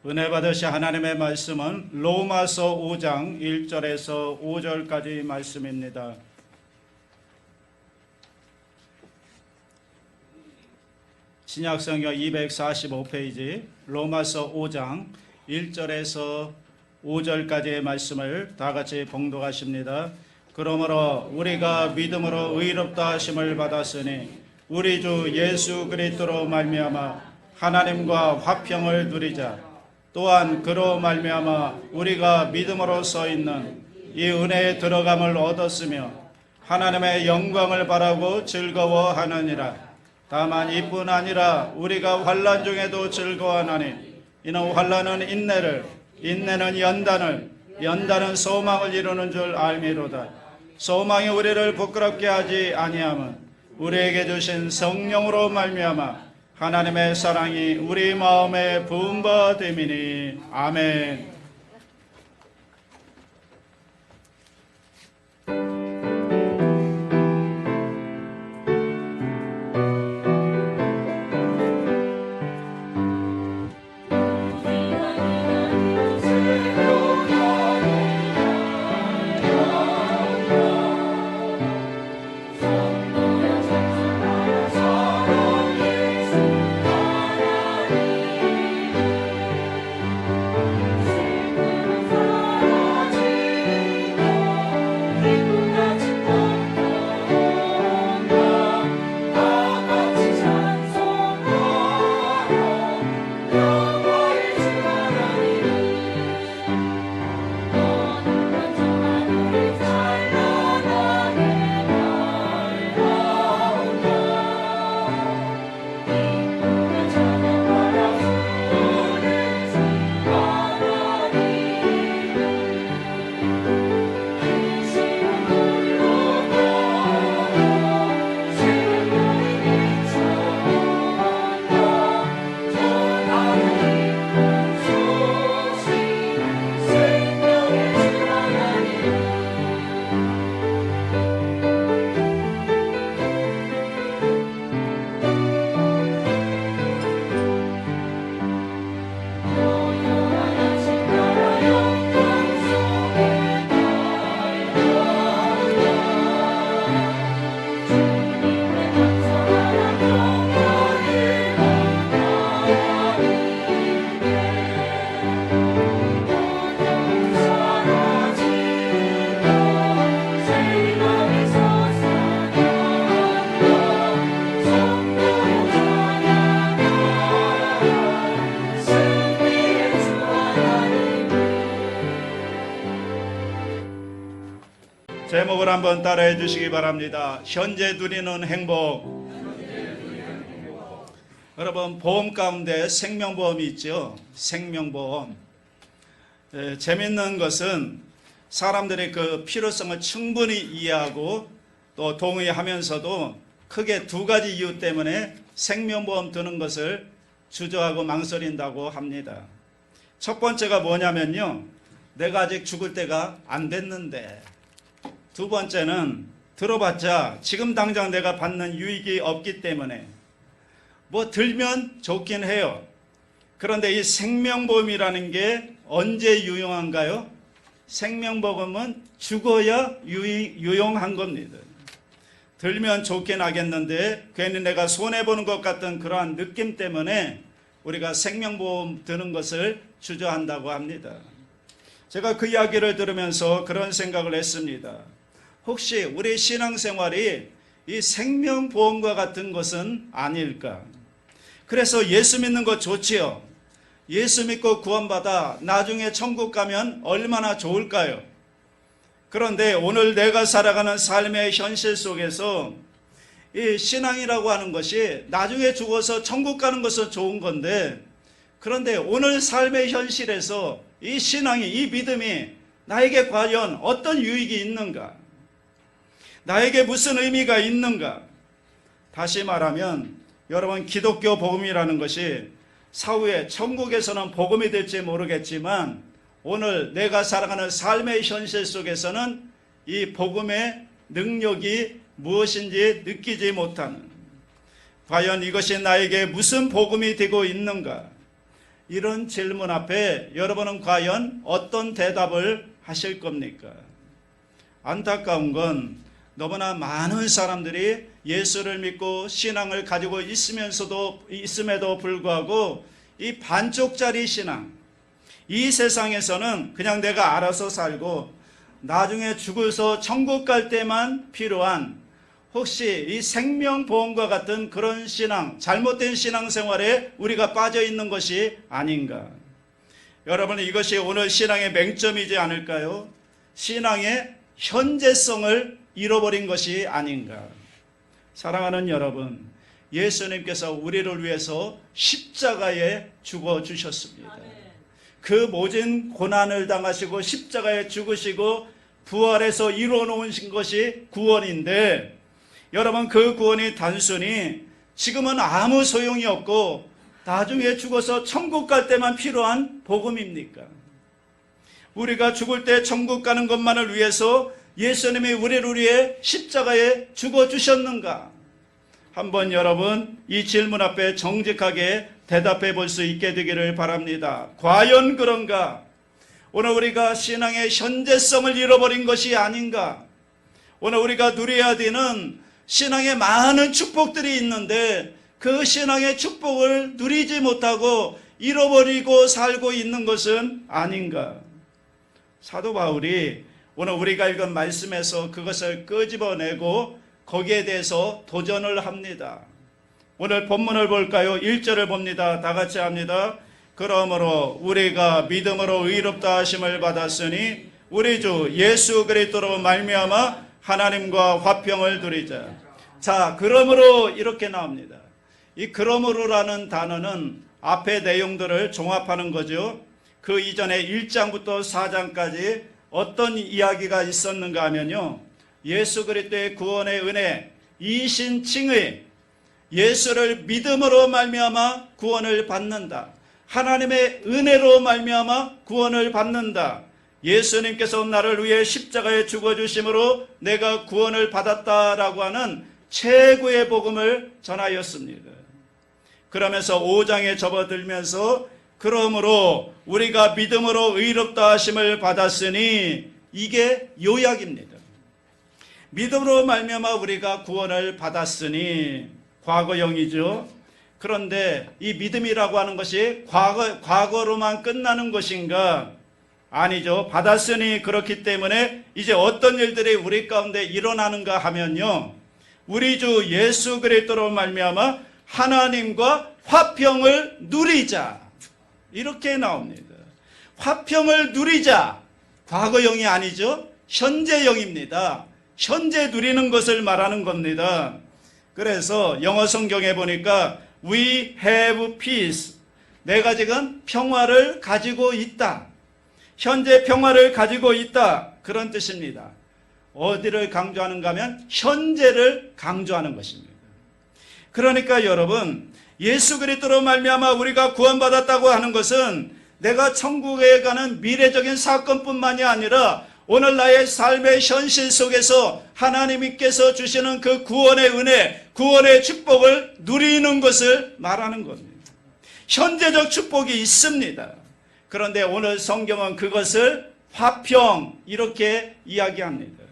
은혜 받으신 하나님의 말씀은 로마서 5장 1절에서 5절까지 말씀입니다. 신약성경 245페이지 로마서 5장 1절에서 5절까지의 말씀을 다 같이 봉독하십니다. 그러므로 우리가 믿음으로 의롭다 하심을 받았으니 우리 주 예수 그리스도로 말미암아 하나님과 화평을 누리자. 또한 그로 말미암아 우리가 믿음으로 서 있는 이 은혜에 들어감을 얻었으며 하나님의 영광을 바라고 즐거워하느니라. 다만 이뿐 아니라 우리가 환난 중에도 즐거워하나니 이는 환난은 인내를, 인내는 연단을, 연단은 소망을 이루는 줄 알미로다. 소망이 우리를 부끄럽게 하지 아니함은 우리에게 주신 성령으로 말미암아 하나님의 사랑이 우리 마음에 부은 바 됨이니. 아멘. 제목을 한번 따라해 주시기 바랍니다. 현재 누리는 행복. 여러분, 보험 가운데 생명보험이 있죠. 생명보험. 재밌는 것은 사람들의 그 필요성을 충분히 이해하고 또 동의하면서도 크게 두 가지 이유 때문에 생명보험 드는 것을 주저하고 망설인다고 합니다. 첫 번째가 뭐냐면요, 내가 아직 죽을 때가 안 됐는데. 두 번째는 들어봤자 지금 당장 내가 받는 유익이 없기 때문에 뭐 들면 좋긴 해요. 그런데 이 생명보험이라는 게 언제 유용한가요? 생명보험은 죽어야 유용한 겁니다. 들면 좋긴 하겠는데 괜히 내가 손해보는 것 같은 그러한 느낌 때문에 우리가 생명보험 드는 것을 주저한다고 합니다. 제가 그 이야기를 들으면서 그런 생각을 했습니다. 혹시 우리 신앙생활이 이 생명보험과 같은 것은 아닐까? 그래서 예수 믿는 것 좋지요. 예수 믿고 구원받아 나중에 천국 가면 얼마나 좋을까요? 그런데 오늘 내가 살아가는 삶의 현실 속에서 이 신앙이라고 하는 것이 나중에 죽어서 천국 가는 것은 좋은 건데, 그런데 오늘 삶의 현실에서 이 신앙이, 이 믿음이 나에게 과연 어떤 유익이 있는가? 나에게 무슨 의미가 있는가? 다시 말하면 여러분, 기독교 복음이라는 것이 사후에 천국에서는 복음이 될지 모르겠지만 오늘 내가 살아가는 삶의 현실 속에서는 이 복음의 능력이 무엇인지 느끼지 못하는, 과연 이것이 나에게 무슨 복음이 되고 있는가? 이런 질문 앞에 여러분은 과연 어떤 대답을 하실 겁니까? 안타까운 건 너무나 많은 사람들이 예수를 믿고 신앙을 가지고 있음에도 불구하고 이 반쪽짜리 신앙, 이 세상에서는 그냥 내가 알아서 살고 나중에 죽어서 천국 갈 때만 필요한 혹시 이 생명보험과 같은 그런 신앙, 잘못된 신앙생활에 우리가 빠져 있는 것이 아닌가? 여러분, 이것이 오늘 신앙의 맹점이지 않을까요? 신앙의 현재성을 잃어버린 것이 아닌가? 사랑하는 여러분, 예수님께서 우리를 위해서 십자가에 죽어주셨습니다. 그 모진 고난을 당하시고 십자가에 죽으시고 부활해서 이루어놓은 것이 구원인데, 여러분, 그 구원이 단순히 지금은 아무 소용이 없고 나중에 죽어서 천국 갈 때만 필요한 복음입니까? 우리가 죽을 때 천국 가는 것만을 위해서 예수님이 우리를 위해 십자가에 죽어주셨는가? 한번 여러분 이 질문 앞에 정직하게 대답해 볼 수 있게 되기를 바랍니다. 과연 그런가? 오늘 우리가 신앙의 현재성을 잃어버린 것이 아닌가? 오늘 우리가 누려야 되는 신앙에 많은 축복들이 있는데 그 신앙의 축복을 누리지 못하고 잃어버리고 살고 있는 것은 아닌가? 사도 바울이 오늘 우리가 읽은 말씀에서 그것을 끄집어내고 거기에 대해서 도전을 합니다. 오늘 본문을 볼까요? 1절을 봅니다. 다 같이 합니다. 그러므로 우리가 믿음으로 의롭다 하심을 받았으니 우리 주 예수 그리스도로 말미암아 하나님과 화평을 누리자. 자, 그러므로 이렇게 나옵니다. 이 그러므로라는 단어는 앞의 내용들을 종합하는 거죠. 그 이전에 1장부터 4장까지 어떤 이야기가 있었는가 하면요, 예수 그리스도의 구원의 은혜, 이신칭의 예수를 믿음으로 말미암아 구원을 받는다. 하나님의 은혜로 말미암아 구원을 받는다. 예수님께서 나를 위해 십자가에 죽어주심으로 내가 구원을 받았다라고 하는 최고의 복음을 전하였습니다. 그러면서 5장에 접어들면서 그러므로 우리가 믿음으로 의롭다 하심을 받았으니, 이게 요약입니다. 믿음으로 말미암아 우리가 구원을 받았으니, 과거형이죠. 그런데 이 믿음이라고 하는 것이 과거로만 끝나는 것인가? 아니죠. 받았으니 그렇기 때문에 이제 어떤 일들이 우리 가운데 일어나는가 하면요, 우리 주 예수 그리스도로 말미암아 하나님과 화평을 누리자, 이렇게 나옵니다. 화평을 누리자. 과거형이 아니죠. 현재형입니다. 현재 누리는 것을 말하는 겁니다. 그래서 영어 성경에 보니까 We have peace. 내가 지금 평화를 가지고 있다. 현재 평화를 가지고 있다. 그런 뜻입니다. 어디를 강조하는가 하면 현재를 강조하는 것입니다. 그러니까 여러분, 예수 그리스도로 말미암아 우리가 구원받았다고 하는 것은 내가 천국에 가는 미래적인 사건뿐만이 아니라 오늘 나의 삶의 현실 속에서 하나님께서 주시는 그 구원의 은혜, 구원의 축복을 누리는 것을 말하는 겁니다. 현재적 축복이 있습니다. 그런데 오늘 성경은 그것을 화평, 이렇게 이야기합니다.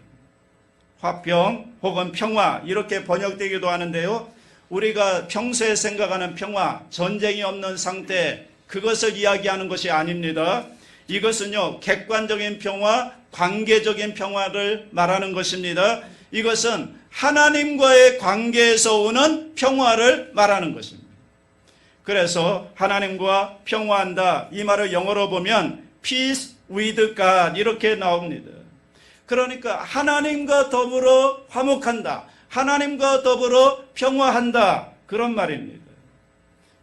화평 혹은 평화, 이렇게 번역되기도 하는데요, 우리가 평소에 생각하는 평화, 전쟁이 없는 상태, 그것을 이야기하는 것이 아닙니다. 이것은요, 객관적인 평화, 관계적인 평화를 말하는 것입니다. 이것은 하나님과의 관계에서 오는 평화를 말하는 것입니다. 그래서 하나님과 평화한다, 이 말을 영어로 보면 peace with God, 이렇게 나옵니다. 그러니까 하나님과 더불어 화목한다, 하나님과 더불어 평화한다, 그런 말입니다.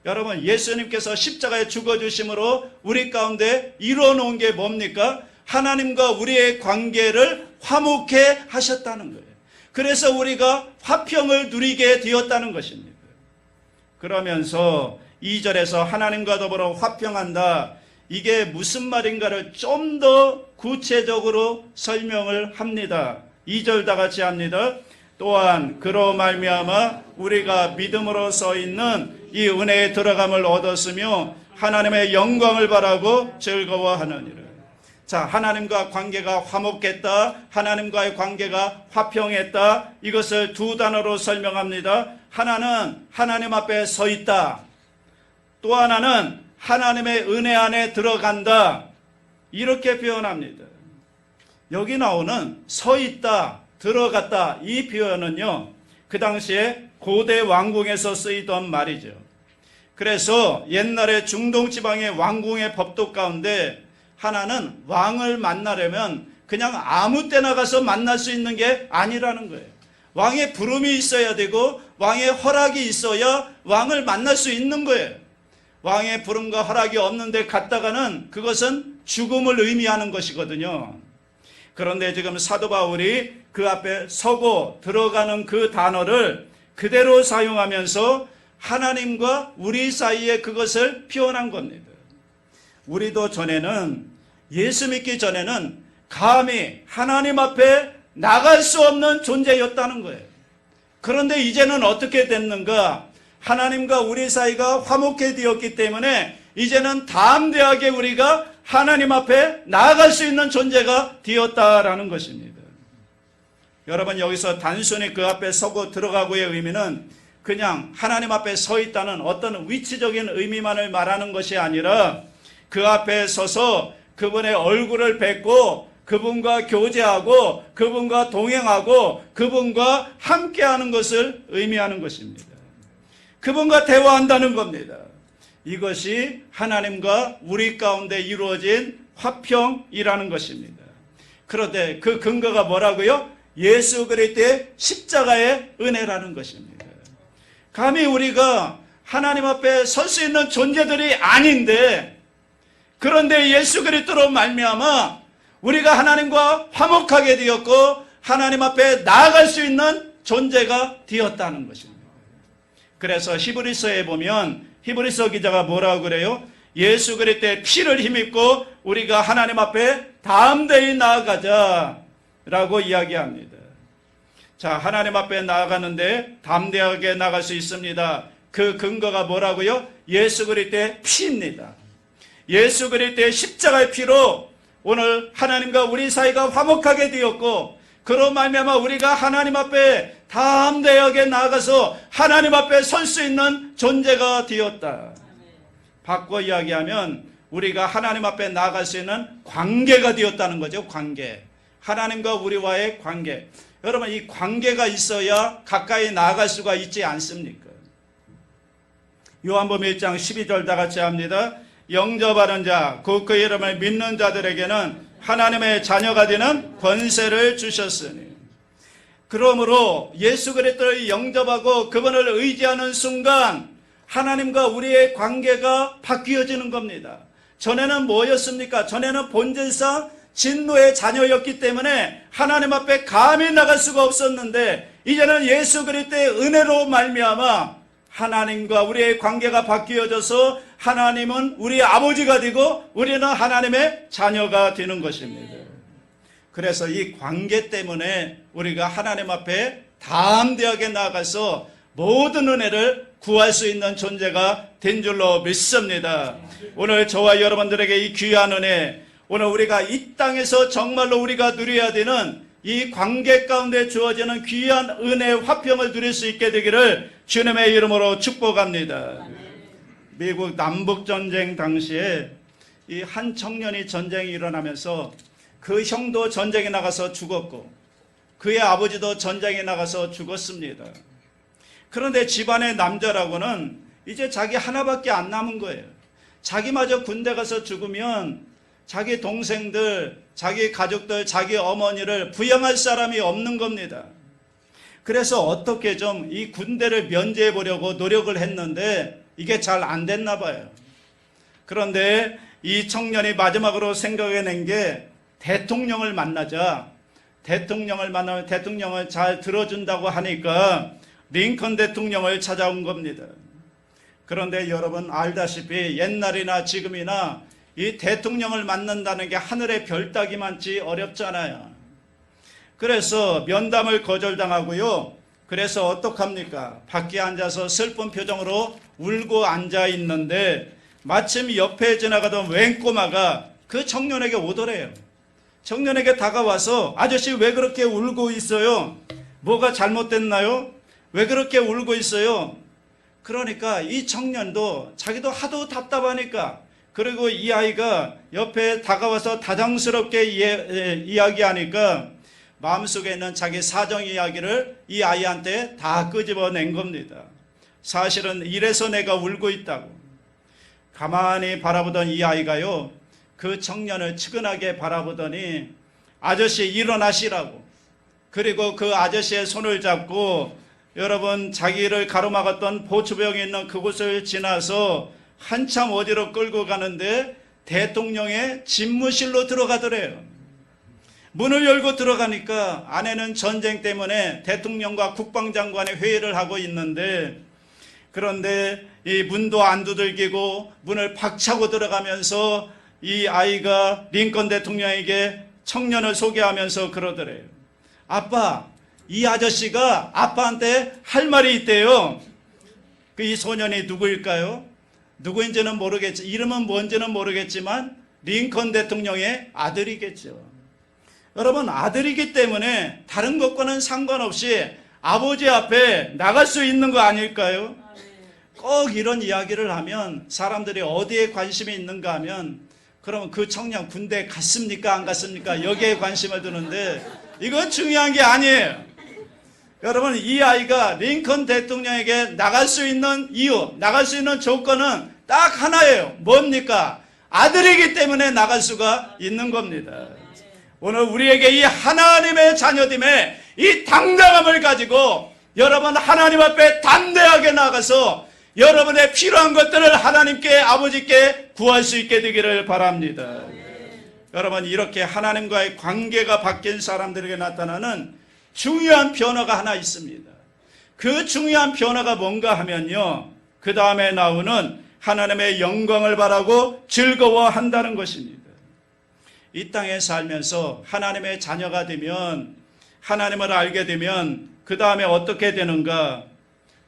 여러분, 예수님께서 십자가에 죽어주심으로 우리 가운데 이루어놓은 게 뭡니까? 하나님과 우리의 관계를 화목해 하셨다는 거예요. 그래서 우리가 화평을 누리게 되었다는 것입니다. 그러면서 2절에서 하나님과 더불어 화평한다, 이게 무슨 말인가를 좀 더 구체적으로 설명을 합니다. 2절 다 같이 합니다. 또한 그로 말미암아 우리가 믿음으로 서 있는 이 은혜의 들어감을 얻었으며 하나님의 영광을 바라고 즐거워하느니라. 자, 하나님과 관계가 화목했다, 하나님과의 관계가 화평했다, 이것을 두 단어로 설명합니다. 하나는 하나님 앞에 서 있다, 또 하나는 하나님의 은혜 안에 들어간다, 이렇게 표현합니다. 여기 나오는 서 있다, 들어갔다, 이 표현은요, 그 당시에 고대 왕궁에서 쓰이던 말이죠. 그래서 옛날에 중동 지방의 왕궁의 법도 가운데 하나는 왕을 만나려면 그냥 아무 때나 가서 만날 수 있는 게 아니라는 거예요. 왕의 부름이 있어야 되고 왕의 허락이 있어야 왕을 만날 수 있는 거예요. 왕의 부름과 허락이 없는데 갔다가는 그것은 죽음을 의미하는 것이거든요. 그런데 지금 사도 바울이 그 앞에 서고 들어가는 그 단어를 그대로 사용하면서 하나님과 우리 사이에 그것을 표현한 겁니다. 우리도 전에는, 예수 믿기 전에는 감히 하나님 앞에 나갈 수 없는 존재였다는 거예요. 그런데 이제는 어떻게 됐는가? 하나님과 우리 사이가 화목해 되었기 때문에 이제는 담대하게 우리가 하나님 앞에 나아갈 수 있는 존재가 되었다라는 것입니다. 여러분, 여기서 단순히 그 앞에 서고 들어가고의 의미는 그냥 하나님 앞에 서 있다는 어떤 위치적인 의미만을 말하는 것이 아니라 그 앞에 서서 그분의 얼굴을 뵙고 그분과 교제하고 그분과 동행하고 그분과 함께하는 것을 의미하는 것입니다. 그분과 대화한다는 겁니다. 이것이 하나님과 우리 가운데 이루어진 화평이라는 것입니다. 그런데 그 근거가 뭐라고요? 예수 그리스도의 십자가의 은혜라는 것입니다. 감히 우리가 하나님 앞에 설 수 있는 존재들이 아닌데, 그런데 예수 그리스도로 말미암아 우리가 하나님과 화목하게 되었고 하나님 앞에 나아갈 수 있는 존재가 되었다는 것입니다. 그래서 히브리서에 보면 히브리서 기자가 뭐라고 그래요? 예수 그리스도의 피를 힘입고 우리가 하나님 앞에 담대히 나아가자 라고 이야기합니다. 자, 하나님 앞에 나아가는데 담대하게 나갈 수 있습니다. 그 근거가 뭐라고요? 예수 그리스도의 피입니다. 예수 그리스도의 십자가의 피로 오늘 하나님과 우리 사이가 화목하게 되었고, 그로 말미암아 우리가 하나님 앞에 담대하게 나아가서 하나님 앞에 설 수 있는 존재가 되었다. 바꿔 이야기하면 우리가 하나님 앞에 나아갈 수 있는 관계가 되었다는 거죠. 관계. 하나님과 우리와의 관계. 여러분, 이 관계가 있어야 가까이 나아갈 수가 있지 않습니까? 요한복음 1장 12절 다 같이 합니다. 영접하는 자, 곧 그 이름을 믿는 자들에게는 하나님의 자녀가 되는 권세를 주셨으니. 그러므로 예수 그리스도를 영접하고 그분을 의지하는 순간 하나님과 우리의 관계가 바뀌어지는 겁니다. 전에는 뭐였습니까? 전에는 본질상 진노의 자녀였기 때문에 하나님 앞에 감히 나갈 수가 없었는데, 이제는 예수 그리스도의 은혜로 말미암아 하나님과 우리의 관계가 바뀌어져서 하나님은 우리의 아버지가 되고 우리는 하나님의 자녀가 되는 것입니다. 그래서 이 관계 때문에 우리가 하나님 앞에 담대하게 나아가서 모든 은혜를 구할 수 있는 존재가 된 줄로 믿습니다. 오늘 저와 여러분들에게 이 귀한 은혜, 오늘 우리가 이 땅에서 정말로 우리가 누려야 되는 이 관계 가운데 주어지는 귀한 은혜, 화평을 누릴 수 있게 되기를 주님의 이름으로 축복합니다. 미국 남북전쟁 당시에 이 한 청년이 전쟁이 일어나면서 그 형도 전쟁에 나가서 죽었고 그의 아버지도 전쟁에 나가서 죽었습니다. 그런데 집안의 남자라고는 이제 자기 하나밖에 안 남은 거예요. 자기마저 군대 가서 죽으면 자기 동생들, 자기 가족들, 자기 어머니를 부양할 사람이 없는 겁니다. 그래서 어떻게 좀 이 군대를 면제해 보려고 노력을 했는데 이게 잘 안 됐나 봐요. 그런데 이 청년이 마지막으로 생각해낸 게 대통령을 만나자. 대통령을 만나면 대통령을 잘 들어준다고 하니까 링컨 대통령을 찾아온 겁니다. 그런데 여러분 알다시피 옛날이나 지금이나 이 대통령을 만난다는 게 하늘의 별 따기만치 어렵잖아요. 그래서 면담을 거절당하고요. 그래서 어떡합니까? 밖에 앉아서 슬픈 표정으로 울고 앉아 있는데 마침 옆에 지나가던 웬 꼬마가 그 청년에게 오더래요. 청년에게 다가와서 아저씨 왜 그렇게 울고 있어요? 뭐가 잘못됐나요? 왜 그렇게 울고 있어요? 그러니까 이 청년도 자기도 하도 답답하니까, 그리고 이 아이가 옆에 다가와서 다정스럽게 이야기하니까 마음속에 있는 자기 사정 이야기를 이 아이한테 다 끄집어낸 겁니다. 사실은 이래서 내가 울고 있다고. 가만히 바라보던 이 아이가요, 그 청년을 측은하게 바라보더니 아저씨 일어나시라고, 그리고 그 아저씨의 손을 잡고 여러분 자기를 가로막았던 보초병이 있는 그곳을 지나서 한참 어디로 끌고 가는데 대통령의 집무실로 들어가더래요. 문을 열고 들어가니까 안에는 전쟁 때문에 대통령과 국방장관의 회의를 하고 있는데, 그런데 이 문도 안 두들기고 문을 박차고 들어가면서 이 아이가 링컨 대통령에게 청년을 소개하면서 그러더래요. 아빠, 이 아저씨가 아빠한테 할 말이 있대요. 이 소년이 누구일까요? 누구인지는 모르겠지, 이름은 뭔지는 모르겠지만 링컨 대통령의 아들이겠죠. 여러분, 아들이기 때문에 다른 것과는 상관없이 아버지 앞에 나갈 수 있는 거 아닐까요? 꼭 이런 이야기를 하면 사람들이 어디에 관심이 있는가 하면, 그러면 그 청년 군대 갔습니까 안 갔습니까 여기에 관심을 두는데, 이건 중요한 게 아니에요. 여러분, 이 아이가 링컨 대통령에게 나갈 수 있는 이유, 나갈 수 있는 조건은 딱 하나예요. 뭡니까? 아들이기 때문에 나갈 수가 있는 겁니다. 오늘 우리에게 이 하나님의 자녀됨의 이 당당함을 가지고 여러분 하나님 앞에 담대하게 나가서 여러분의 필요한 것들을 하나님께, 아버지께 구할 수 있게 되기를 바랍니다. 여러분, 이렇게 하나님과의 관계가 바뀐 사람들에게 나타나는 중요한 변화가 하나 있습니다. 그 중요한 변화가 뭔가 하면요, 그 다음에 나오는 하나님의 영광을 바라고 즐거워한다는 것입니다. 이 땅에 살면서 하나님의 자녀가 되면, 하나님을 알게 되면 그 다음에 어떻게 되는가?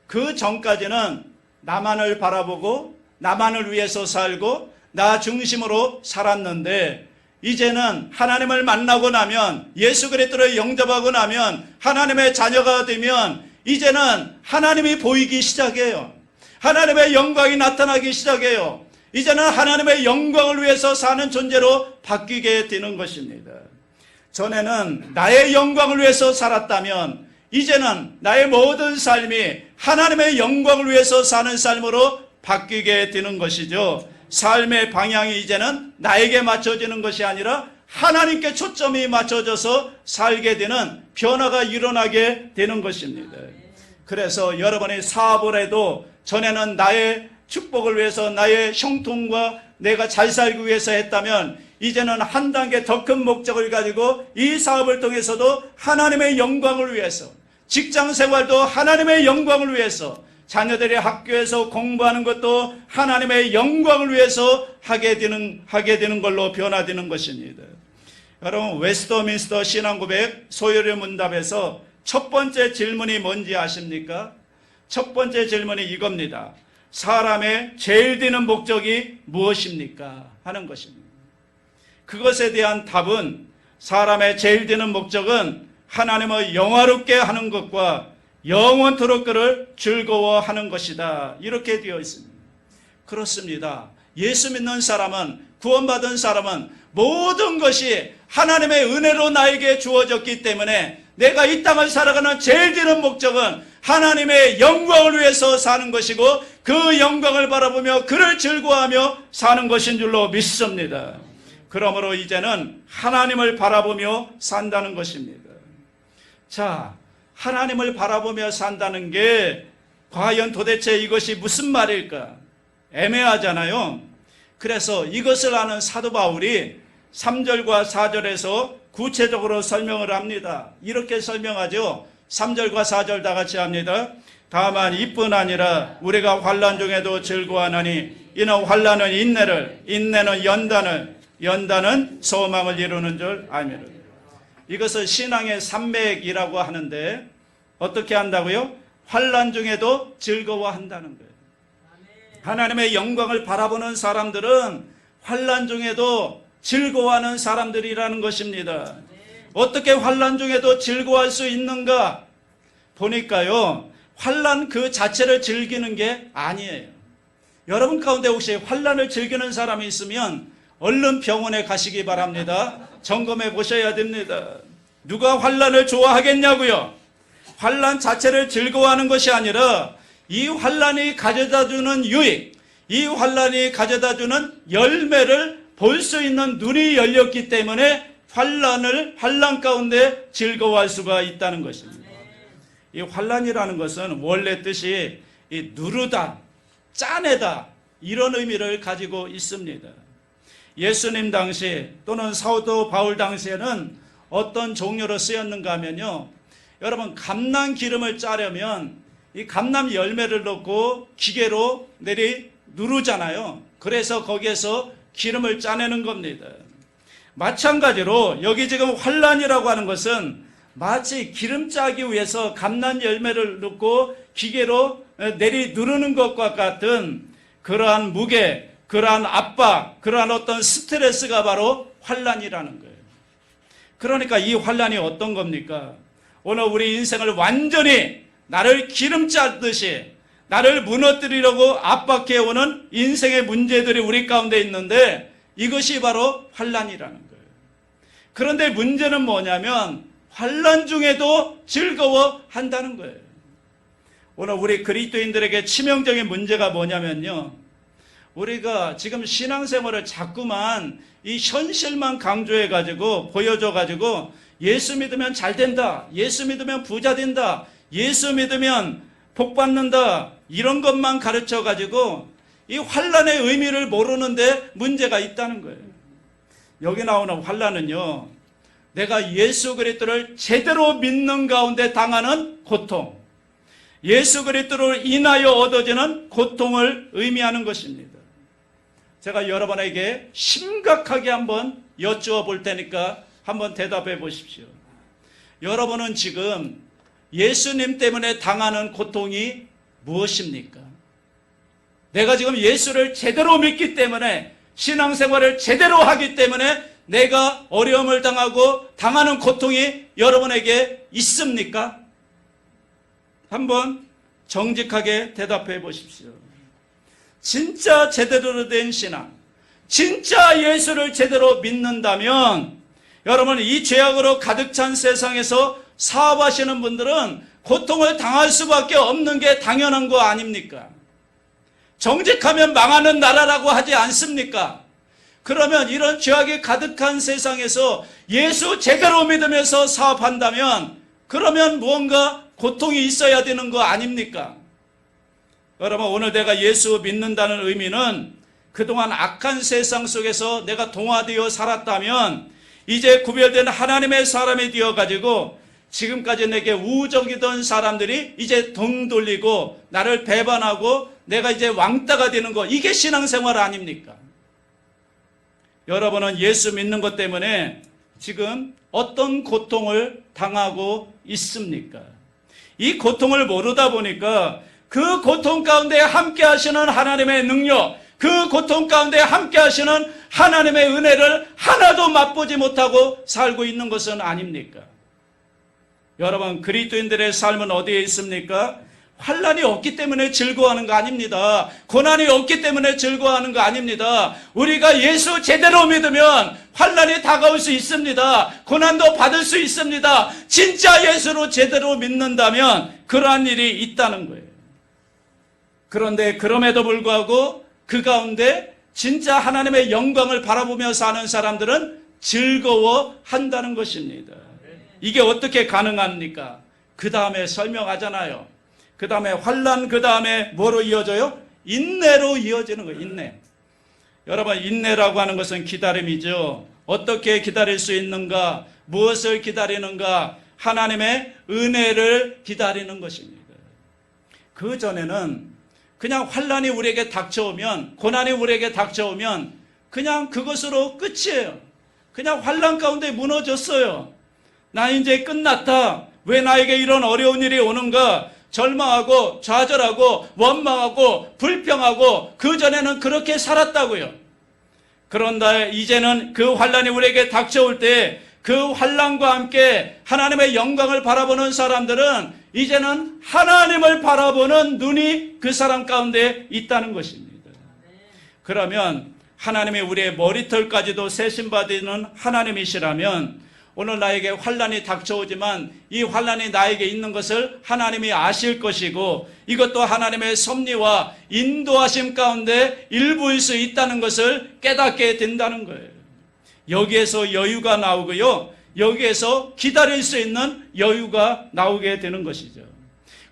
그 전까지는 나만을 바라보고 나만을 위해서 살고 나 중심으로 살았는데, 이제는 하나님을 만나고 나면, 예수 그리스도를 영접하고 나면, 하나님의 자녀가 되면 이제는 하나님이 보이기 시작해요. 하나님의 영광이 나타나기 시작해요. 이제는 하나님의 영광을 위해서 사는 존재로 바뀌게 되는 것입니다. 전에는 나의 영광을 위해서 살았다면 이제는 나의 모든 삶이 하나님의 영광을 위해서 사는 삶으로 바뀌게 되는 것이죠. 삶의 방향이 이제는 나에게 맞춰지는 것이 아니라 하나님께 초점이 맞춰져서 살게 되는 변화가 일어나게 되는 것입니다. 그래서 여러분이 사업을 해도 전에는 나의 축복을 위해서, 나의 형통과 내가 잘 살기 위해서 했다면 이제는 한 단계 더 큰 목적을 가지고 이 사업을 통해서도 하나님의 영광을 위해서, 직장 생활도 하나님의 영광을 위해서, 자녀들이 학교에서 공부하는 것도 하나님의 영광을 위해서 하게 되는 걸로 변화되는 것입니다. 여러분, 웨스트민스터 신앙고백 소요리 문답에서 첫 번째 질문이 뭔지 아십니까? 첫 번째 질문이 이겁니다. 사람의 제일 되는 목적이 무엇입니까? 하는 것입니다. 그것에 대한 답은, 사람의 제일 되는 목적은 하나님을 영화롭게 하는 것과 영원토록 그를 즐거워하는 것이다. 이렇게 되어 있습니다. 그렇습니다. 예수 믿는 사람은, 구원받은 사람은 모든 것이 하나님의 은혜로 나에게 주어졌기 때문에 내가 이 땅을 살아가는 제일 되는 목적은 하나님의 영광을 위해서 사는 것이고, 그 영광을 바라보며 그를 즐거워하며 사는 것인 줄로 믿습니다. 그러므로 이제는 하나님을 바라보며 산다는 것입니다. 자, 하나님을 바라보며 산다는 게 과연 도대체 이것이 무슨 말일까? 애매하잖아요. 그래서 이것을 아는 사도 바울이 3절과 4절에서 구체적으로 설명을 합니다. 이렇게 설명하죠. 3절과 4절 다 같이 합니다. 다만 이뿐 아니라 우리가 환난 중에도 즐거워하나니 이는 환난은 인내를, 인내는 연단을, 연단은 소망을 이루는 줄 알미라. 이것을 신앙의 산맥이라고 하는데 어떻게 한다고요? 환난 중에도 즐거워한다는 거예요. 하나님의 영광을 바라보는 사람들은 환난 중에도 즐거워하는 사람들이라는 것입니다. 어떻게 환난 중에도 즐거워할 수 있는가 보니까요, 환난 그 자체를 즐기는 게 아니에요. 여러분 가운데 혹시 환난을 즐기는 사람이 있으면 얼른 병원에 가시기 바랍니다. 점검해 보셔야 됩니다. 누가 환난을 좋아하겠냐고요? 환난 자체를 즐거워하는 것이 아니라 이 환난이 가져다주는 유익, 이 환난이 가져다주는 열매를 볼 수 있는 눈이 열렸기 때문에 환난 가운데 즐거워할 수가 있다는 것입니다. 이 환난이라는 것은 원래 뜻이 이 누르다, 짜내다 이런 의미를 가지고 있습니다. 예수님 당시 또는 사도 바울 당시에는 어떤 종류로 쓰였는가 하면요, 여러분 감람 기름을 짜려면 이 감람 열매를 넣고 기계로 누르잖아요. 그래서 거기에서 기름을 짜내는 겁니다. 마찬가지로 여기 지금 환난이라고 하는 것은 마치 기름 짜기 위해서 감람 열매를 넣고 기계로 누르는 것과 같은 그러한 무게, 그러한 압박, 그러한 어떤 스트레스가 바로 환난이라는 거예요. 그러니까 이 환난이 어떤 겁니까? 오늘 우리 인생을 완전히 나를 기름 짜듯이 나를 무너뜨리려고 압박해오는 인생의 문제들이 우리 가운데 있는데 이것이 바로 환난이라는 거예요. 그런데 문제는 뭐냐면 환난 중에도 즐거워한다는 거예요. 오늘 우리 그리스도인들에게 치명적인 문제가 뭐냐면요, 우리가 지금 신앙생활을 자꾸만 이 현실만 강조해가지고 보여줘가지고 예수 믿으면 잘 된다, 예수 믿으면 부자 된다, 예수 믿으면 복 받는다 이런 것만 가르쳐가지고 이 환난의 의미를 모르는데 문제가 있다는 거예요. 여기 나오는 환난은요, 내가 예수 그리스도를 제대로 믿는 가운데 당하는 고통, 예수 그리스도로 인하여 얻어지는 고통을 의미하는 것입니다. 제가 여러분에게 심각하게 한번 여쭈어 볼 테니까 한번 대답해 보십시오. 여러분은 지금 예수님 때문에 당하는 고통이 무엇입니까? 내가 지금 예수를 제대로 믿기 때문에, 신앙생활을 제대로 하기 때문에 내가 어려움을 당하고 당하는 고통이 여러분에게 있습니까? 한번 정직하게 대답해 보십시오. 진짜 제대로 된 신앙, 진짜 예수를 제대로 믿는다면 여러분, 이 죄악으로 가득 찬 세상에서 사업하시는 분들은 고통을 당할 수밖에 없는 게 당연한 거 아닙니까? 정직하면 망하는 나라라고 하지 않습니까? 그러면 이런 죄악이 가득한 세상에서 예수 제대로 믿으면서 사업한다면 그러면 무언가 고통이 있어야 되는 거 아닙니까? 여러분, 오늘 내가 예수 믿는다는 의미는 그동안 악한 세상 속에서 내가 동화되어 살았다면 이제 구별된 하나님의 사람이 되어가지고 지금까지 내게 우적이던 사람들이 이제 등 돌리고 나를 배반하고 내가 이제 왕따가 되는 거, 이게 신앙생활 아닙니까? 여러분은 예수 믿는 것 때문에 지금 어떤 고통을 당하고 있습니까? 이 고통을 모르다 보니까 그 고통 가운데 함께 하시는 하나님의 능력, 그 고통 가운데 함께 하시는 하나님의 은혜를 하나도 맛보지 못하고 살고 있는 것은 아닙니까? 여러분, 그리스도인들의 삶은 어디에 있습니까? 환난이 없기 때문에 즐거워하는 거 아닙니다. 고난이 없기 때문에 즐거워하는 거 아닙니다. 우리가 예수 제대로 믿으면 환난이 다가올 수 있습니다. 고난도 받을 수 있습니다. 진짜 예수로 제대로 믿는다면 그러한 일이 있다는 거예요. 그런데 그럼에도 불구하고 그 가운데 진짜 하나님의 영광을 바라보며 사는 사람들은 즐거워한다는 것입니다. 이게 어떻게 가능합니까? 그 다음에 설명하잖아요. 그 다음에 환난, 그 다음에 뭐로 이어져요? 인내로 이어지는 거예요. 인내. 여러분, 인내라고 하는 것은 기다림이죠. 어떻게 기다릴 수 있는가? 무엇을 기다리는가? 하나님의 은혜를 기다리는 것입니다. 그 전에는 그냥 환난이 우리에게 닥쳐오면, 고난이 우리에게 닥쳐오면 그냥 그것으로 끝이에요. 그냥 환난 가운데 무너졌어요. 나 이제 끝났다. 왜 나에게 이런 어려운 일이 오는가? 절망하고 좌절하고 원망하고 불평하고 그전에는 그렇게 살았다고요. 그런데 이제는 그 환난이 우리에게 닥쳐올 때 그 환난과 함께 하나님의 영광을 바라보는 사람들은 이제는 하나님을 바라보는 눈이 그 사람 가운데 있다는 것입니다. 그러면 하나님이 우리의 머리털까지도 세심받는 하나님이시라면 오늘 나에게 환난이 닥쳐오지만 이 환난이 나에게 있는 것을 하나님이 아실 것이고 이것도 하나님의 섭리와 인도하심 가운데 일부일 수 있다는 것을 깨닫게 된다는 거예요. 여기에서 여유가 나오고요. 여기에서 기다릴 수 있는 여유가 나오게 되는 것이죠.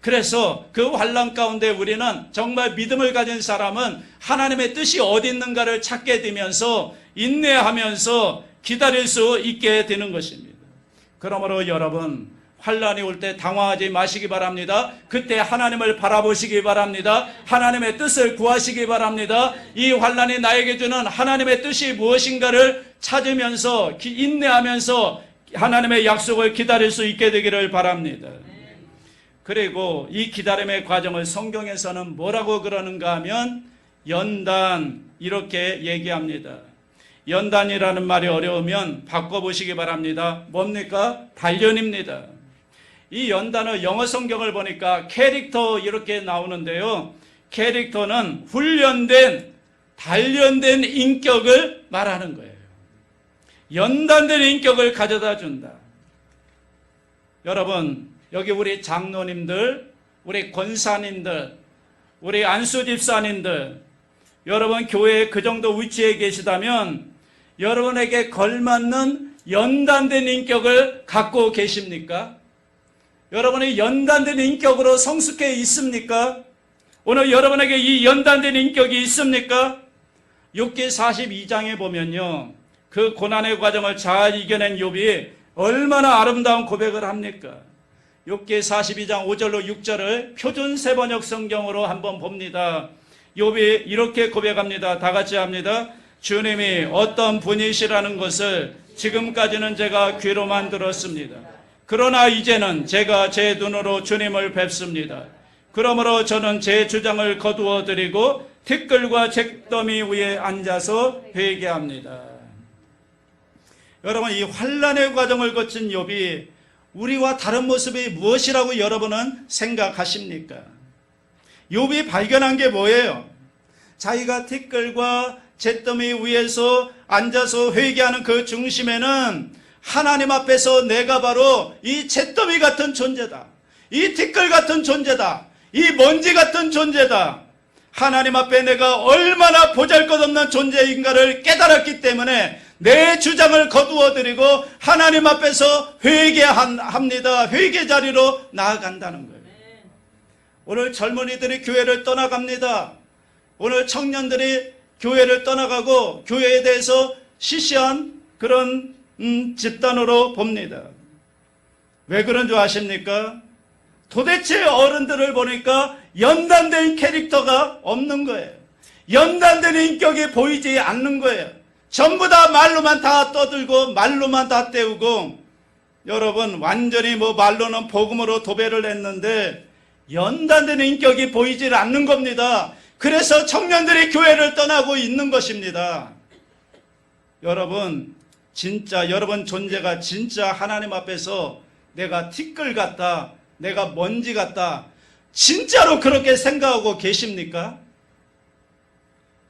그래서 그 환난 가운데 우리는 정말 믿음을 가진 사람은 하나님의 뜻이 어디 있는가를 찾게 되면서 인내하면서 기다릴 수 있게 되는 것입니다. 그러므로 여러분 환난이 올 때 당황하지 마시기 바랍니다. 그때 하나님을 바라보시기 바랍니다. 하나님의 뜻을 구하시기 바랍니다. 이 환난이 나에게 주는 하나님의 뜻이 무엇인가를 찾으면서 인내하면서 하나님의 약속을 기다릴 수 있게 되기를 바랍니다. 그리고 이 기다림의 과정을 성경에서는 뭐라고 그러는가 하면 연단 이렇게 얘기합니다. 연단이라는 말이 어려우면 바꿔보시기 바랍니다. 뭡니까? 단련입니다. 이 연단의 영어 성경을 보니까 캐릭터 이렇게 나오는데요. 캐릭터는 훈련된, 단련된 인격을 말하는 거예요. 연단된 인격을 가져다 준다. 여러분, 여기 우리 장로님들, 우리 권사님들, 우리 안수집사님들, 여러분 교회에 그 정도 위치에 계시다면 여러분에게 걸맞는 연단된 인격을 갖고 계십니까? 여러분이 연단된 인격으로 성숙해 있습니까? 오늘 여러분에게 이 연단된 인격이 있습니까? 욥기 42장에 보면요. 그 고난의 과정을 잘 이겨낸 욥이 얼마나 아름다운 고백을 합니까? 욥기 42장 5절로 6절을 표준 세번역 성경으로 한번 봅니다. 욥이 이렇게 고백합니다. 다 같이 합니다. 주님이 어떤 분이시라는 것을 지금까지는 제가 귀로만 들었습니다. 그러나 이제는 제가 제 눈으로 주님을 뵙습니다. 그러므로 저는 제 주장을 거두어 드리고 티끌과 잿더미 위에 앉아서 회개합니다. 여러분, 이 환난의 과정을 거친 욥이 우리와 다른 모습이 무엇이라고 여러분은 생각하십니까? 욥이 발견한 게 뭐예요? 자기가 티끌과 잿더미 위에서 앉아서 회개하는 그 중심에는 하나님 앞에서 내가 바로 이 잿더미 같은 존재다. 이 티끌 같은 존재다. 이 먼지 같은 존재다. 하나님 앞에 내가 얼마나 보잘것없는 존재인가를 깨달았기 때문에 내 주장을 거두어드리고 하나님 앞에서 회개합니다. 회개 자리로 나아간다는 거예요. 오늘 젊은이들이 교회를 떠나갑니다. 오늘 청년들이 교회를 떠나가고 교회에 대해서 시시한 그런 집단으로 봅니다. 왜 그런 줄 아십니까? 도대체 어른들을 보니까 연단된 캐릭터가 없는 거예요. 연단된 인격이 보이지 않는 거예요. 전부 다 말로만 다 떠들고 말로만 다 때우고 여러분 완전히 말로는 복음으로 도배를 했는데 연단된 인격이 보이질 않는 겁니다. 그래서 청년들이 교회를 떠나고 있는 것입니다. 여러분 진짜 여러분 존재가 진짜 하나님 앞에서 내가 티끌 같다, 내가 먼지 같다, 진짜로 그렇게 생각하고 계십니까?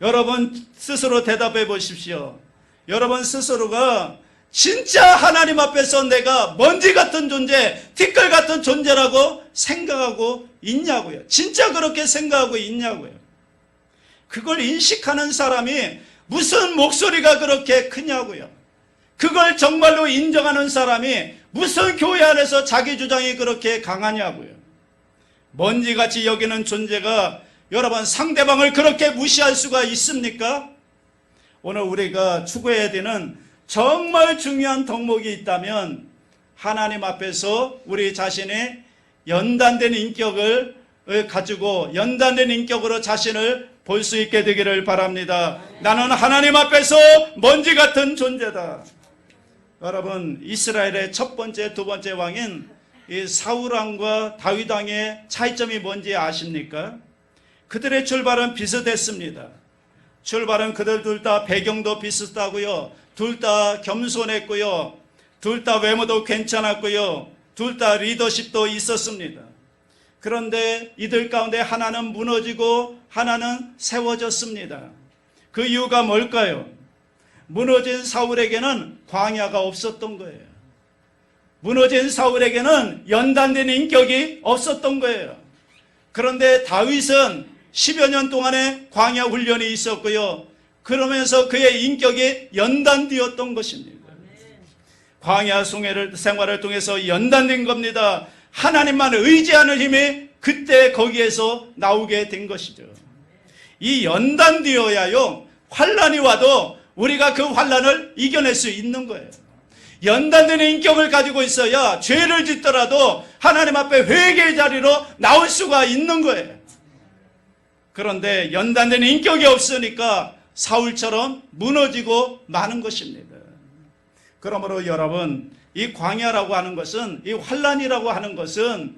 여러분 스스로 대답해 보십시오. 여러분 스스로가 진짜 하나님 앞에서 내가 먼지 같은 존재, 티끌 같은 존재라고 생각하고 있냐고요. 진짜 그렇게 생각하고 있냐고요. 그걸 인식하는 사람이 무슨 목소리가 그렇게 크냐고요. 그걸 정말로 인정하는 사람이 무슨 교회 안에서 자기 주장이 그렇게 강하냐고요. 먼지같이 여기는 존재가 여러분 상대방을 그렇게 무시할 수가 있습니까? 오늘 우리가 추구해야 되는 정말 중요한 덕목이 있다면 하나님 앞에서 우리 자신의 연단된 인격을 가지고 연단된 인격으로 자신을 볼 수 있게 되기를 바랍니다. 나는 하나님 앞에서 먼지 같은 존재다. 여러분 이스라엘의 첫 번째 두 번째 왕인 이 사울왕과 다윗왕의 차이점이 뭔지 아십니까? 그들의 출발은 비슷했습니다. 출발은 그들 둘 다 배경도 비슷하고요. 둘 다 겸손했고요. 둘 다 외모도 괜찮았고요. 둘 다 리더십도 있었습니다. 그런데 이들 가운데 하나는 무너지고 하나는 세워졌습니다. 그 이유가 뭘까요? 무너진 사울에게는 광야가 없었던 거예요. 무너진 사울에게는 연단된 인격이 없었던 거예요. 그런데 다윗은 10여 년 동안의 광야 훈련이 있었고요. 그러면서 그의 인격이 연단되었던 것입니다. 광야 생활을 통해서 연단된 겁니다. 하나님만 의지하는 힘이 그때 거기에서 나오게 된 것이죠. 이 연단되어야요, 환란이 와도 우리가 그 환란을 이겨낼 수 있는 거예요. 연단된 인격을 가지고 있어야 죄를 짓더라도 하나님 앞에 회개의 자리로 나올 수가 있는 거예요. 그런데 연단된 인격이 없으니까 사울처럼 무너지고 마는 것입니다. 그러므로 여러분, 이 광야라고 하는 것은, 이 환란이라고 하는 것은,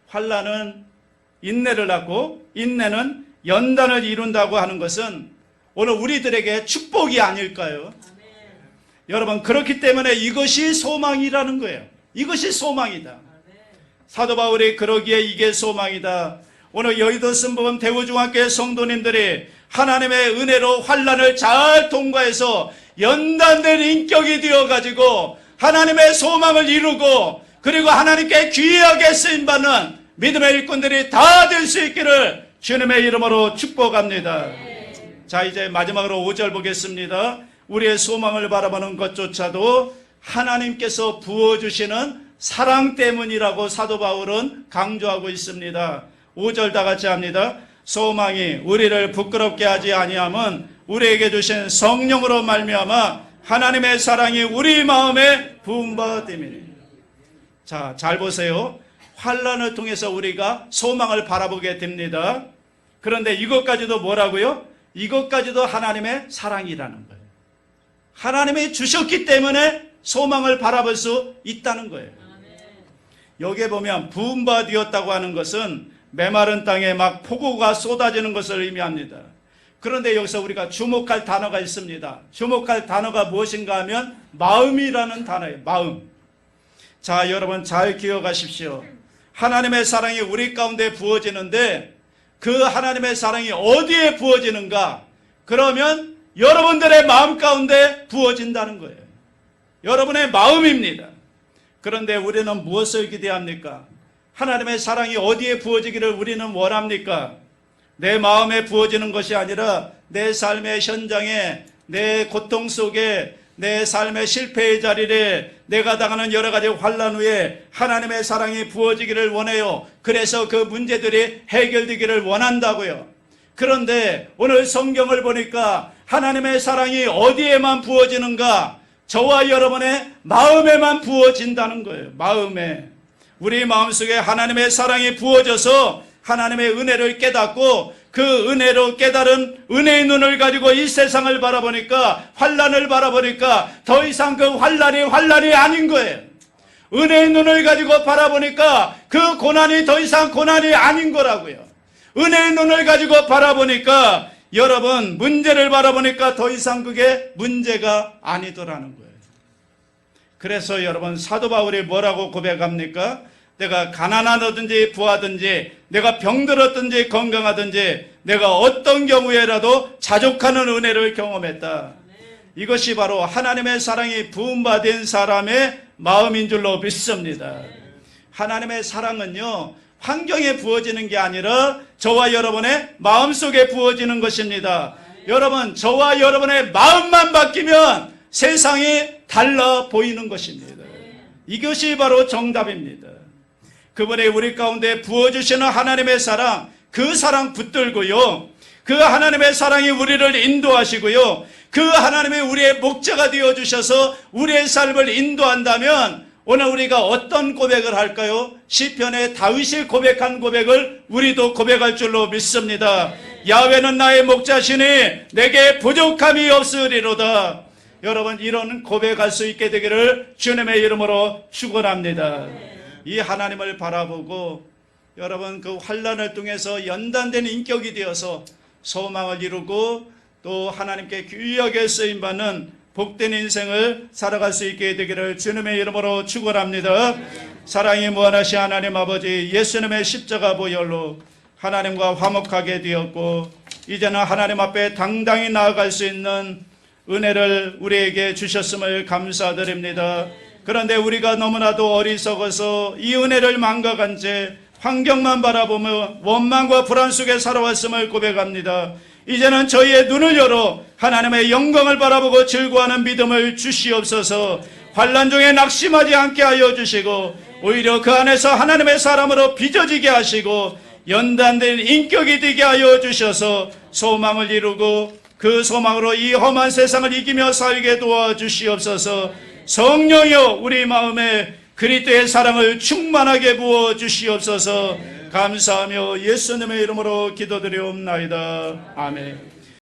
환란은 인내를 낳고 인내는 연단을 이룬다고 하는 것은 오늘 우리들에게 축복이 아닐까요? 아멘. 여러분, 그렇기 때문에 이것이 소망이라는 거예요. 이것이 소망이다. 아멘. 사도 바울이 그러기에 이게 소망이다. 오늘 여의도 순복음 대우중학교의 성도님들이 하나님의 은혜로 환란을 잘 통과해서 연단된 인격이 되어가지고 하나님의 소망을 이루고 그리고 하나님께 귀하게 쓰임받는 믿음의 일꾼들이 다 될 수 있기를 주님의 이름으로 축복합니다. 자, 이제 마지막으로 5절 보겠습니다. 우리의 소망을 바라보는 것조차도 하나님께서 부어주시는 사랑 때문이라고 사도 바울은 강조하고 있습니다. 5절 다 같이 합니다. 소망이 우리를 부끄럽게 하지 아니함은 우리에게 주신 성령으로 말미암아 하나님의 사랑이 우리 마음에 부음바 됨이니. 자, 잘 보세요. 환란을 통해서 우리가 소망을 바라보게 됩니다. 그런데 이것까지도 뭐라고요? 이것까지도 하나님의 사랑이라는 거예요. 하나님이 주셨기 때문에 소망을 바라볼 수 있다는 거예요. 여기에 보면 부음바 되었다고 하는 것은 메마른 땅에 막 폭우가 쏟아지는 것을 의미합니다. 그런데 여기서 우리가 주목할 단어가 있습니다. 주목할 단어가 무엇인가 하면 마음이라는 단어예요. 마음. 자, 여러분 잘 기억하십시오. 하나님의 사랑이 우리 가운데 부어지는데 그 하나님의 사랑이 어디에 부어지는가? 그러면 여러분들의 마음 가운데 부어진다는 거예요. 여러분의 마음입니다. 그런데 우리는 무엇을 기대합니까? 하나님의 사랑이 어디에 부어지기를 우리는 원합니까? 내 마음에 부어지는 것이 아니라 내 삶의 현장에, 내 고통 속에, 내 삶의 실패의 자리에 내가 당하는 여러 가지 환난 후에 하나님의 사랑이 부어지기를 원해요. 그래서 그 문제들이 해결되기를 원한다고요. 그런데 오늘 성경을 보니까 하나님의 사랑이 어디에만 부어지는가? 저와 여러분의 마음에만 부어진다는 거예요. 마음에. 우리 마음속에 하나님의 사랑이 부어져서 하나님의 은혜를 깨닫고 그 은혜로 깨달은 은혜의 눈을 가지고 이 세상을 바라보니까, 환난을 바라보니까 더 이상 그 환난이 아닌 거예요. 은혜의 눈을 가지고 바라보니까 그 고난이 더 이상 고난이 아닌 거라고요. 은혜의 눈을 가지고 바라보니까 여러분, 문제를 바라보니까 더 이상 그게 문제가 아니더라는 거예요. 그래서 여러분, 사도 바울이 뭐라고 고백합니까? 내가 가난하든지 부하든지, 내가 병들었든지 건강하든지, 내가 어떤 경우에라도 자족하는 은혜를 경험했다. 이것이 바로 하나님의 사랑이 부음받은 사람의 마음인 줄로 믿습니다. 하나님의 사랑은요, 환경에 부어지는 게 아니라 저와 여러분의 마음속에 부어지는 것입니다. 여러분, 저와 여러분의 마음만 바뀌면 세상이 달라 보이는 것입니다. 이것이 바로 정답입니다. 그분이 우리 가운데 부어주시는 하나님의 사랑, 그 사랑 붙들고요, 그 하나님의 사랑이 우리를 인도하시고요, 그 하나님이 우리의 목자가 되어주셔서 우리의 삶을 인도한다면 오늘 우리가 어떤 고백을 할까요? 시편의 다윗이 고백한 고백을 우리도 고백할 줄로 믿습니다. 야훼는 나의 목자시니 내게 부족함이 없으리로다. 여러분, 이런 고백할 수 있게 되기를 주님의 이름으로 축원합니다. 이 하나님을 바라보고 여러분 그 환난을 통해서 연단된 인격이 되어서 소망을 이루고 또 하나님께 귀하게 쓰임받는 복된 인생을 살아갈 수 있게 되기를 주님의 이름으로 축원합니다. 사랑이 무한하신 하나님 아버지, 예수님의 십자가 보혈로 하나님과 화목하게 되었고 이제는 하나님 앞에 당당히 나아갈 수 있는 은혜를 우리에게 주셨음을 감사드립니다. 그런데 우리가 너무나도 어리석어서 이 은혜를 망각한 채 환경만 바라보며 원망과 불안 속에 살아왔음을 고백합니다. 이제는 저희의 눈을 열어 하나님의 영광을 바라보고 즐거워하는 믿음을 주시옵소서. 환난 중에 낙심하지 않게 하여 주시고 오히려 그 안에서 하나님의 사람으로 빚어지게 하시고 연단된 인격이 되게 하여 주셔서 소망을 이루고 그 소망으로 이 험한 세상을 이기며 살게 도와주시옵소서. 성령여 우리 마음에 그리스도의 사랑을 충만하게 부어 주시옵소서. 감사하며 예수님의 이름으로 기도드리옵나이다. 아멘.